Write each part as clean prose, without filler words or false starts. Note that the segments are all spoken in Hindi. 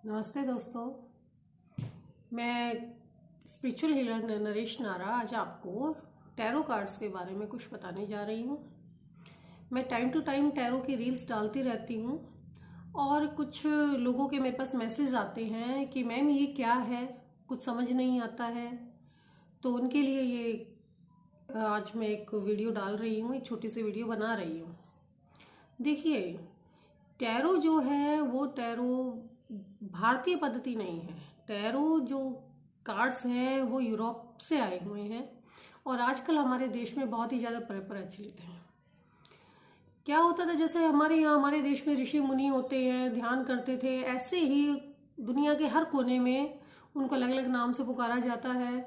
नमस्ते दोस्तों, मैं स्पिरिचुअल हीलर नरेश नारा आज आपको टैरो कार्ड्स के बारे में कुछ बताने जा रही हूँ। मैं टाइम टू टाइम टैरो की रील्स डालती रहती हूँ और कुछ लोगों के मेरे पास मैसेज आते हैं कि मैम ये क्या है, कुछ समझ नहीं आता है। तो उनके लिए ये आज मैं एक वीडियो डाल रही हूँ, एक छोटी सी वीडियो बना रही हूँ। देखिए, टैरो जो है वो टैरो भारतीय पद्धति नहीं है। टैरो जो कार्ड्स हैं वो यूरोप से आए हुए हैं और आजकल हमारे देश में बहुत ही ज़्यादा प्रचलित हैं। क्या होता था, जैसे हमारे यहाँ हमारे देश में ऋषि मुनि होते हैं, ध्यान करते थे, ऐसे ही दुनिया के हर कोने में उनको अलग अलग नाम से पुकारा जाता है।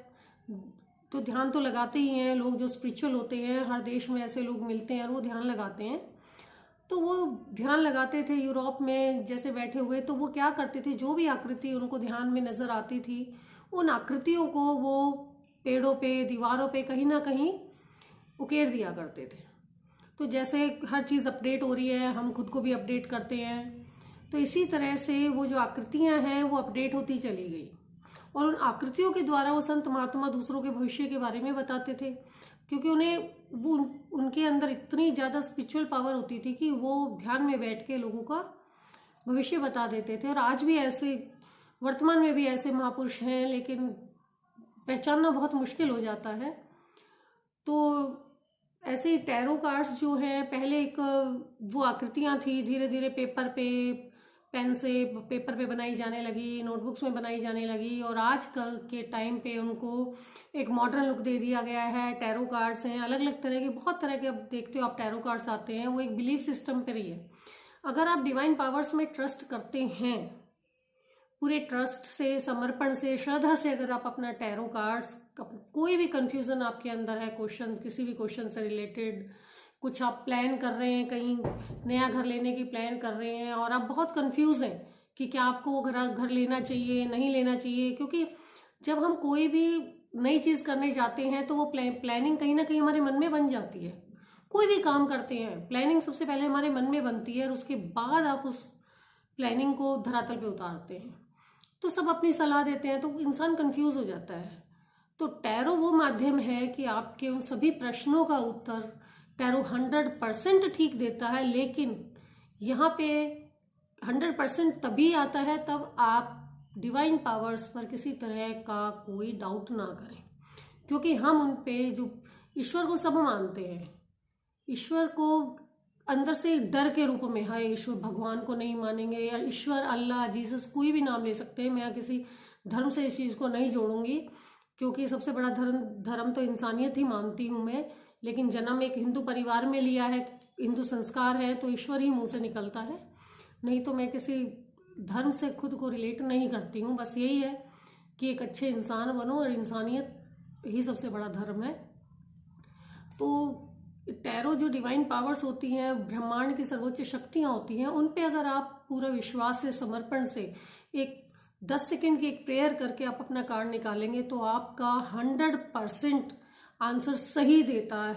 तो ध्यान तो लगाते ही हैं लोग जो स्पिरिचुअल होते हैं, हर देश में ऐसे लोग मिलते हैं और वो ध्यान लगाते हैं। तो वो ध्यान लगाते थे यूरोप में जैसे बैठे हुए, तो वो क्या करते थे, जो भी आकृति उनको ध्यान में नजर आती थी उन आकृतियों को वो पेड़ों पे, दीवारों पे कहीं ना कहीं उकेर दिया करते थे। तो जैसे हर चीज़ अपडेट हो रही है, हम खुद को भी अपडेट करते हैं, तो इसी तरह से वो जो आकृतियां हैं वो अपडेट होती चली गई और उन आकृतियों के द्वारा वो संत महात्मा दूसरों के भविष्य के बारे में बताते थे, क्योंकि उन्हें वो उनके अंदर इतनी ज़्यादा स्पिरिचुअल पावर होती थी कि वो ध्यान में बैठ के लोगों का भविष्य बता देते थे। और आज भी ऐसे, वर्तमान में भी ऐसे महापुरुष हैं, लेकिन पहचानना बहुत मुश्किल हो जाता है। तो ऐसे ही टैरो कार्ड्स जो हैं, पहले एक वो आकृतियां थी, धीरे धीरे पेपर पे, पेन से पेपर पे बनाई जाने लगी, नोटबुक्स में बनाई जाने लगी और आज कल के टाइम पे उनको एक मॉडर्न लुक दे दिया गया है। टैरो कार्ड्स हैं अलग अलग तरह के, बहुत तरह के, अब देखते हो आप टैरो कार्ड्स आते हैं, वो एक बिलीफ सिस्टम पर ही है। अगर आप डिवाइन पावर्स में ट्रस्ट करते हैं, पूरे ट्रस्ट से, समर्पण से, श्रद्धा से अगर आप अपना टैरो कार्ड्स, कोई भी कंफ्यूजन आपके अंदर है, क्वेश्चन, किसी भी क्वेश्चन से रिलेटेड, कुछ आप प्लान कर रहे हैं, कहीं नया घर लेने की प्लान कर रहे हैं और आप बहुत कंफ्यूज हैं कि क्या आपको वो घर लेना चाहिए, नहीं लेना चाहिए, क्योंकि जब हम कोई भी नई चीज़ करने जाते हैं तो वो प्लानिंग कहीं ना कहीं हमारे मन में बन जाती है। कोई भी काम करते हैं, प्लानिंग सबसे पहले हमारे मन में बनती है और उसके बाद आप उस प्लानिंग को धरातल पे उतारते हैं। तो सब अपनी सलाह देते हैं तो इंसान कंफ्यूज हो जाता है। तो टैरो वो माध्यम है कि आपके उन सभी प्रश्नों का उत्तर टैरो 100% ठीक देता है, लेकिन यहाँ पे 100% तभी आता है तब आप डिवाइन पावर्स पर किसी तरह का कोई डाउट ना करें, क्योंकि हम उन पे, जो ईश्वर को सब मानते हैं, ईश्वर को अंदर से डर के रूप में, हाय ईश्वर, भगवान को नहीं मानेंगे या ईश्वर, अल्लाह, जीसस, कोई भी नाम ले सकते हैं। मैं यहाँ किसी धर्म से इस चीज़ को नहीं जोड़ूंगी, क्योंकि सबसे बड़ा धर्म तो इंसानियत ही मानती हूँ मैं। लेकिन जन्म एक हिंदू परिवार में लिया है, हिंदू संस्कार है, तो ईश्वर ही मुंह से निकलता है, नहीं तो मैं किसी धर्म से खुद को रिलेट नहीं करती हूँ। बस यही है कि एक अच्छे इंसान बनो और इंसानियत ही सबसे बड़ा धर्म है। तो टैरो जो डिवाइन पावर्स होती हैं, ब्रह्मांड की सर्वोच्च शक्तियां होती हैं, उन पे अगर आप पूरा विश्वास से, समर्पण से एक 10 सेकंड की एक प्रेयर करके आप अपना कार्ड निकालेंगे तो आपका 100% आंसर सही देता है।